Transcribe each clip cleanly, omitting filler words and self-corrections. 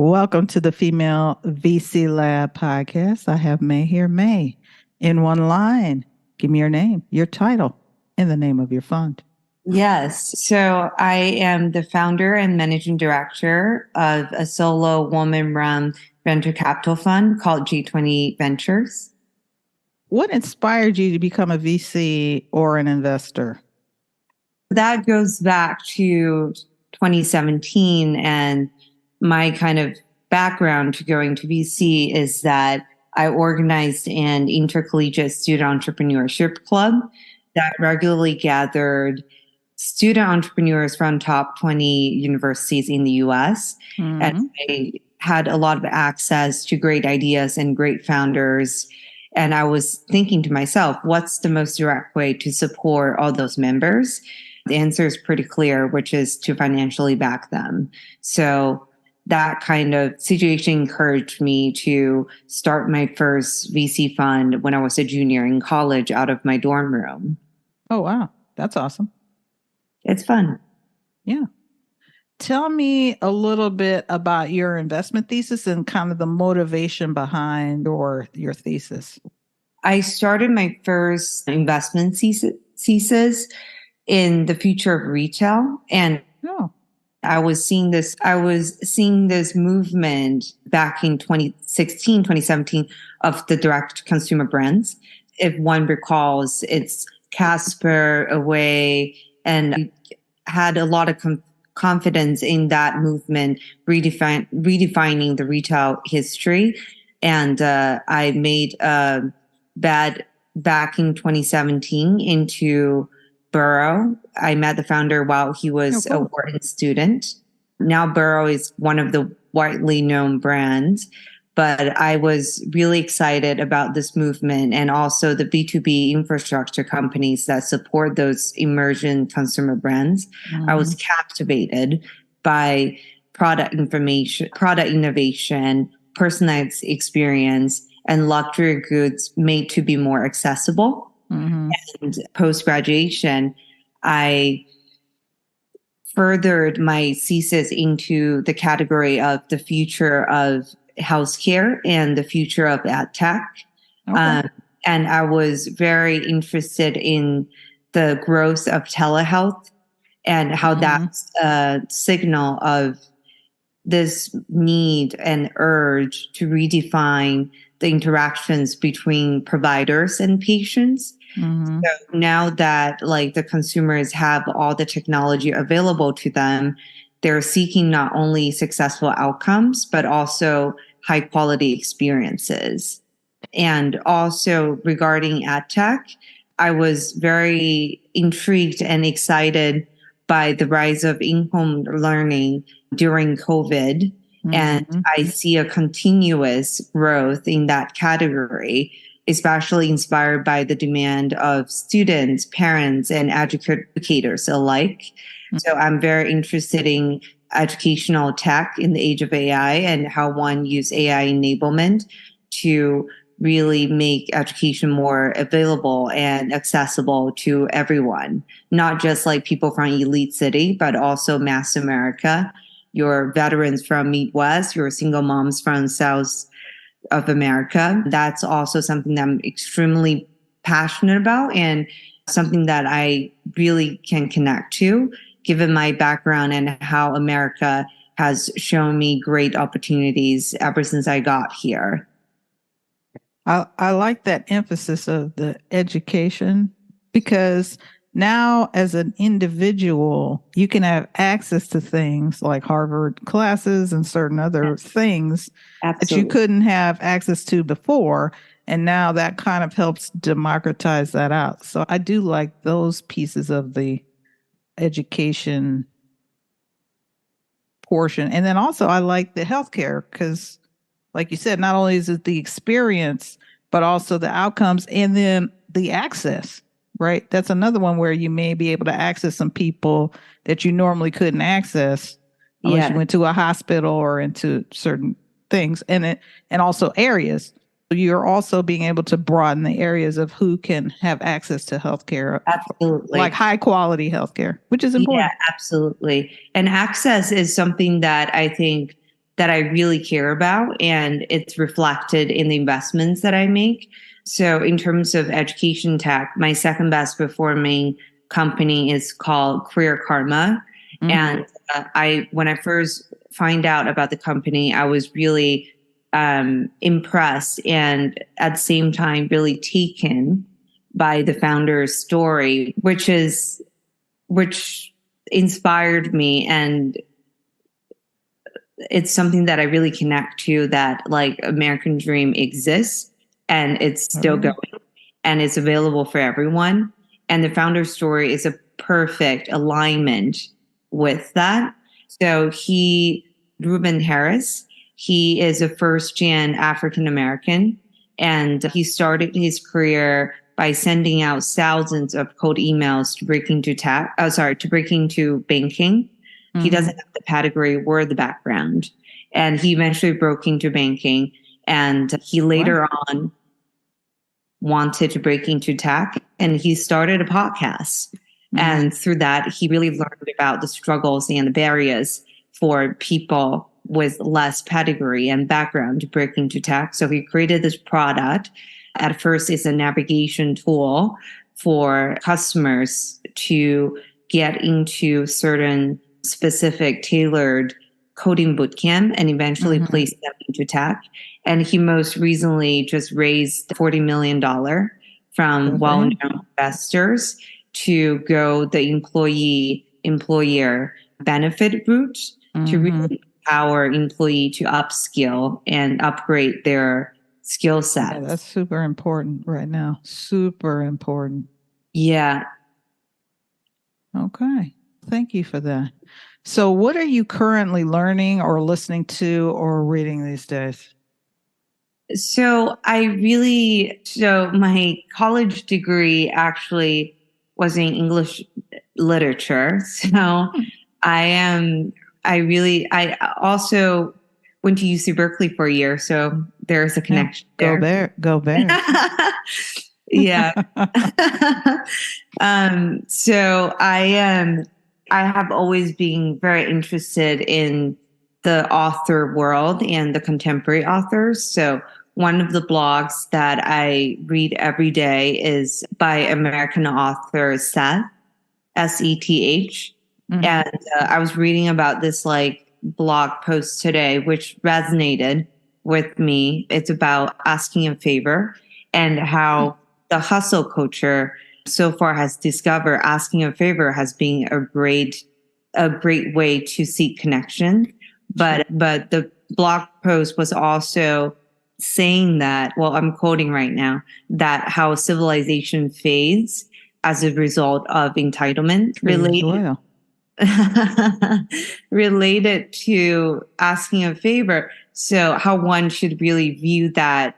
Welcome to the Female VC Lab podcast. I have May here. May, in one line, give me your name, your title, and the name of your fund. Yes. So I am the founder and managing director of a solo woman-run venture capital fund called J20 Ventures. What inspired you to become a VC or an investor? That goes back to 2017, and my kind of background to going to VC is that I organized an intercollegiate student entrepreneurship club that regularly gathered student entrepreneurs from top 20 universities in the US. Mm-hmm. And I had a lot of access to great ideas and great founders. And I was thinking to myself, what's the most direct way to support all those members? The answer is pretty clear, which is to financially back them. So that kind of situation encouraged me to start my first VC fund when I was a junior in college out of my dorm room. Oh, wow. That's awesome. It's fun. Yeah. Tell me a little bit about your investment thesis and kind of the motivation behind your thesis. I started my first investment thesis in the future of retail. And I was seeing this movement back in 2016, 2017 of the direct consumer brands. If one recalls, it's Casper, Away, and had a lot of confidence in that movement, redefining the retail history. And I made a bet back in 2017 into Burrow. I met the founder while he was a Wharton student. Now Burrow is one of the widely known brands, but I was really excited about this movement and also the B2B infrastructure companies that support those emerging consumer brands. Mm-hmm. I was captivated by product innovation, personalized experience, and luxury goods made to be more accessible. Mm-hmm. And post-graduation, I furthered my thesis into the category of the future of healthcare and the future of edtech. Okay. And I was very interested in the growth of telehealth and how that's a signal of this need and urge to redefine the interactions between providers and patients. Mm-hmm. So now that the consumers have all the technology available to them, they're seeking not only successful outcomes, but also high quality experiences. And also regarding edtech, I was very intrigued and excited by the rise of in-home learning during COVID. Mm-hmm. And I see a continuous growth in that category, especially inspired by the demand of students, parents, and educators alike. Mm-hmm. So I'm very interested in educational tech in the age of AI and how one use AI enablement to really make education more available and accessible to everyone, not just people from elite city, but also mass America, your veterans from Midwest, your single moms from South of America. That's also something that I'm extremely passionate about and something that I really can connect to, given my background and how America has shown me great opportunities ever since I got here. I like that emphasis of the education, because now as an individual, you can have access to things like Harvard classes and certain other things that you couldn't have access to before. And now that kind of helps democratize that out. So I do like those pieces of the education portion. And then also I like the healthcare because, like you said, not only is it the experience, but also the outcomes and then the access, right? That's another one where you may be able to access some people that you normally couldn't access unless you went to a hospital or into certain things, and also areas. You're also being able to broaden the areas of who can have access to healthcare. Absolutely. Like high quality healthcare, which is important. Yeah, absolutely. And access is something that I think that I really care about, and it's reflected in the investments that I make. So in terms of education tech, my second best performing company is called Career Karma. Mm-hmm. And when I first find out about the company, I was really impressed and at the same time really taken by the founder's story, which inspired me, and it's something that I really connect to, that like American dream exists and it's still going and it's available for everyone. And the founder's story is a perfect alignment with that. So Ruben Harris, he is a first-gen African-American, and he started his career by sending out thousands of cold emails to break into banking. Mm-hmm. He doesn't have the pedigree or the background. And he eventually broke into banking. And he later on wanted to break into tech. And he started a podcast. Mm-hmm. And through that, he really learned about the struggles and the barriers for people with less pedigree and background to break into tech. So he created this product. At first, it's a navigation tool for customers to get into certain specific tailored coding bootcamp and eventually place them into tech. And he most recently just raised $40 million from well-known investors to go the employer benefit route to really empower employee to upskill and upgrade their skill set. Yeah, that's super important right now. Super important. Yeah. Okay. Thank you for that. So what are you currently learning or listening to or reading these days? So my college degree actually was in English literature. So I also went to UC Berkeley for a year. So there's a connection there. Go Bears. Yeah. So I have always been very interested in the author world and the contemporary authors. So one of the blogs that I read every day is by American author Seth, Seth. Mm-hmm. And I was reading about this blog post today, which resonated with me. It's about asking a favor and how the hustle culture so far has discovered asking a favor has been a great way to seek connection. But the blog post was also saying that, well, I'm quoting right now, that how civilization fades as a result of entitlement related to asking a favor. So how one should really view that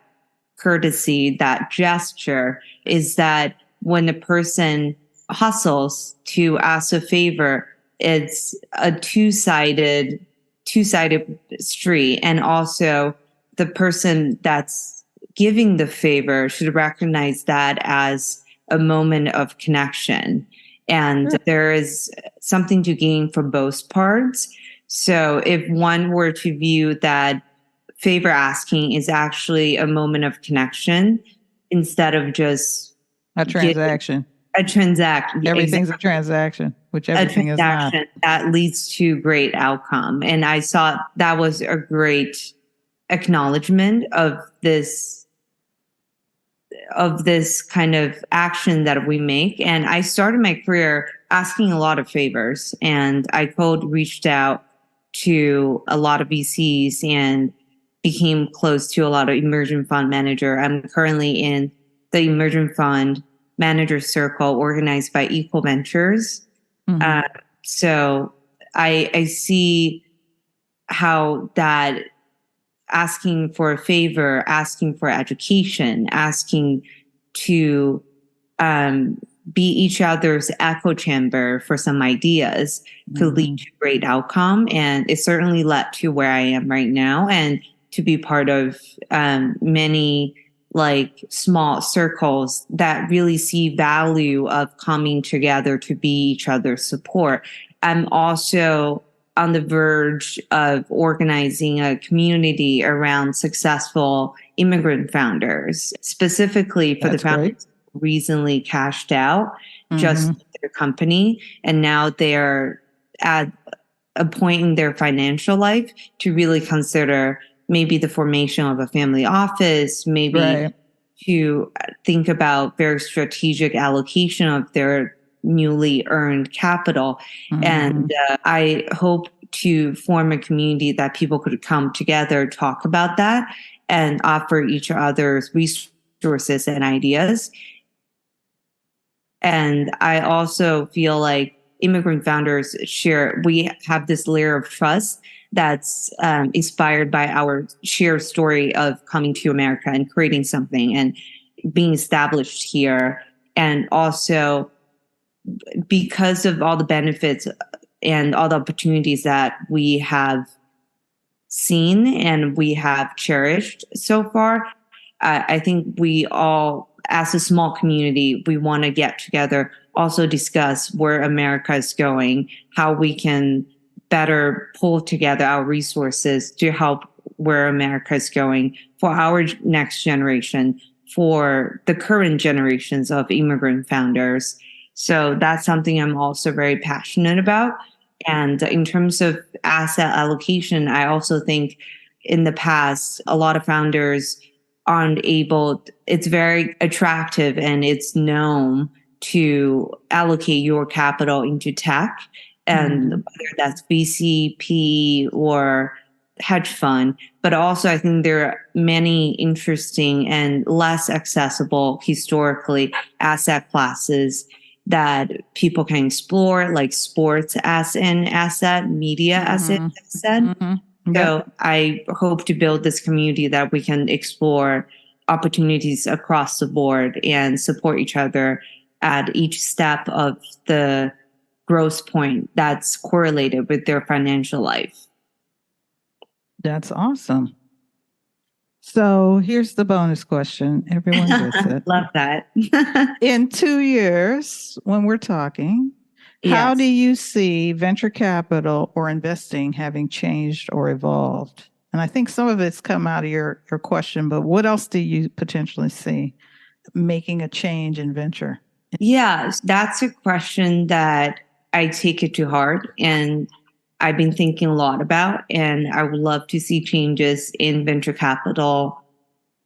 courtesy, that gesture, is that when a person hustles to ask a favor, it's a two-sided street. And also the person that's giving the favor should recognize that as a moment of connection. And there is something to gain from both parts. So if one were to view that favor asking is actually a moment of connection instead of just a transaction. Everything's a transaction, which everything is not. That leads to great outcome. And I thought that was a great acknowledgement of this kind of action that we make. And I started my career asking a lot of favors, and I reached out to a lot of VCs and became close to a lot of emerging fund manager. I'm currently in the emerging fund manager circle organized by J20 Ventures. Mm-hmm. So I see how that asking for a favor, asking for education, asking to be each other's echo chamber for some ideas could lead to great outcome. And it certainly led to where I am right now, and to be part of many small circles that really see value of coming together to be each other's support. I'm also on the verge of organizing a community around successful immigrant founders, specifically for That's the founders who recently cashed out just their company. And now they're at a point in their financial life to really consider maybe the formation of a family office, maybe to think about very strategic allocation of their newly earned capital. And I hope to form a community that people could come together, talk about that, and offer each other's resources and ideas. And I also feel like immigrant founders we have this layer of trust that's inspired by our shared story of coming to America and creating something and being established here. And also because of all the benefits and all the opportunities that we have seen and we have cherished so far, I think we all, as a small community, we want to get together, also discuss where America is going, how we can better pull together our resources to help where America is going for our next generation, for the current generations of immigrant founders. So that's something I'm also very passionate about. And in terms of asset allocation, I also think in the past, a lot of founders aren't able, it's very attractive and it's known to allocate your capital into tech, and whether that's VCP or hedge fund. But also I think there are many interesting and less accessible historically asset classes that people can explore, like sports as an asset, media as an asset. So I hope to build this community that we can explore opportunities across the board and support each other at each step of the growth point that's correlated with their financial life. That's awesome. So here's the bonus question. Everyone gets it. Love that. In 2 years, when we're talking, how do you see venture capital or investing having changed or evolved? And I think some of it's come out of your question, but what else do you potentially see making a change in venture? Yeah, that's a question that I take it to heart and I've been thinking a lot about, and I would love to see changes in venture capital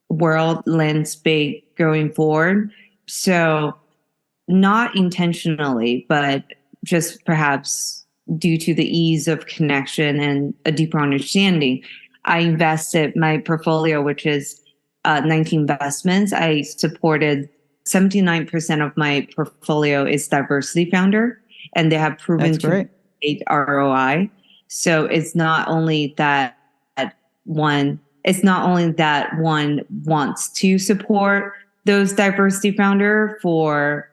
world landscape going forward. So not intentionally, but just perhaps due to the ease of connection and a deeper understanding, I invested my portfolio, which is 19 investments. I supported 79% of my portfolio is diversity founder, and they have proven to create ROI. So it's not only that one wants to support those diversity founder for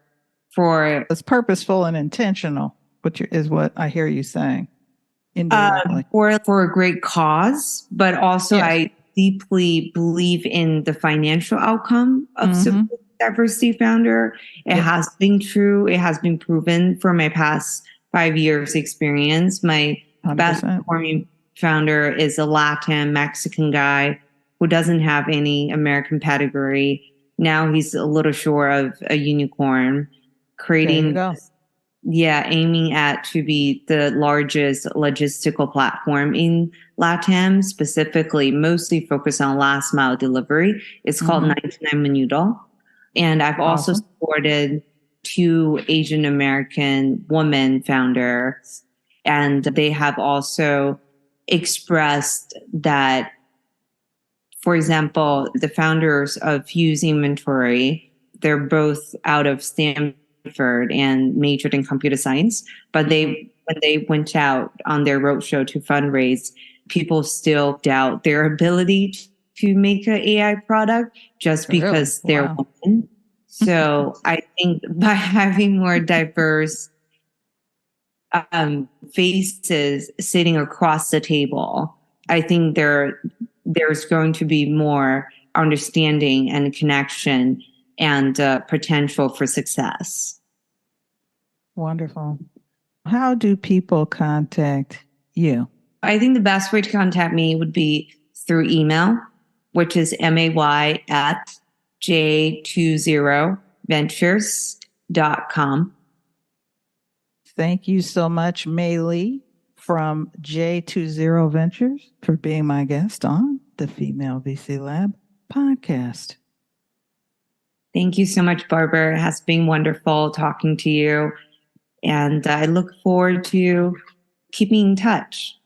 it's purposeful and intentional, which is what I hear you saying indirectly. For a great cause, but also I deeply believe in the financial outcome of supporting diversity founder. It has been true. It has been proven for my past 5 years experience. My 100%. Best performing founder is a Latin Mexican guy who doesn't have any American pedigree. Now he's a little short of a unicorn, creating, aiming at to be the largest logistical platform in Latam, specifically mostly focused on last mile delivery. It's called 99 Minuto. And I've also supported 2 Asian American women founders. And they have also expressed that, for example, the founders of Fuse Inventory, they're both out of Stanford and majored in computer science. But when they went out on their roadshow to fundraise, people still doubt their ability to make an AI product just because they're women. So I think by having more diverse faces sitting across the table, I think there's going to be more understanding and connection and potential for success. Wonderful. How do people contact you? I think the best way to contact me would be through email, which is may@j20ventures.com. Thank you so much, Mei Lee from J20 Ventures, for being my guest on the Female VC Lab podcast. Thank you so much, Barbara. It has been wonderful talking to you. And I look forward to keeping in touch.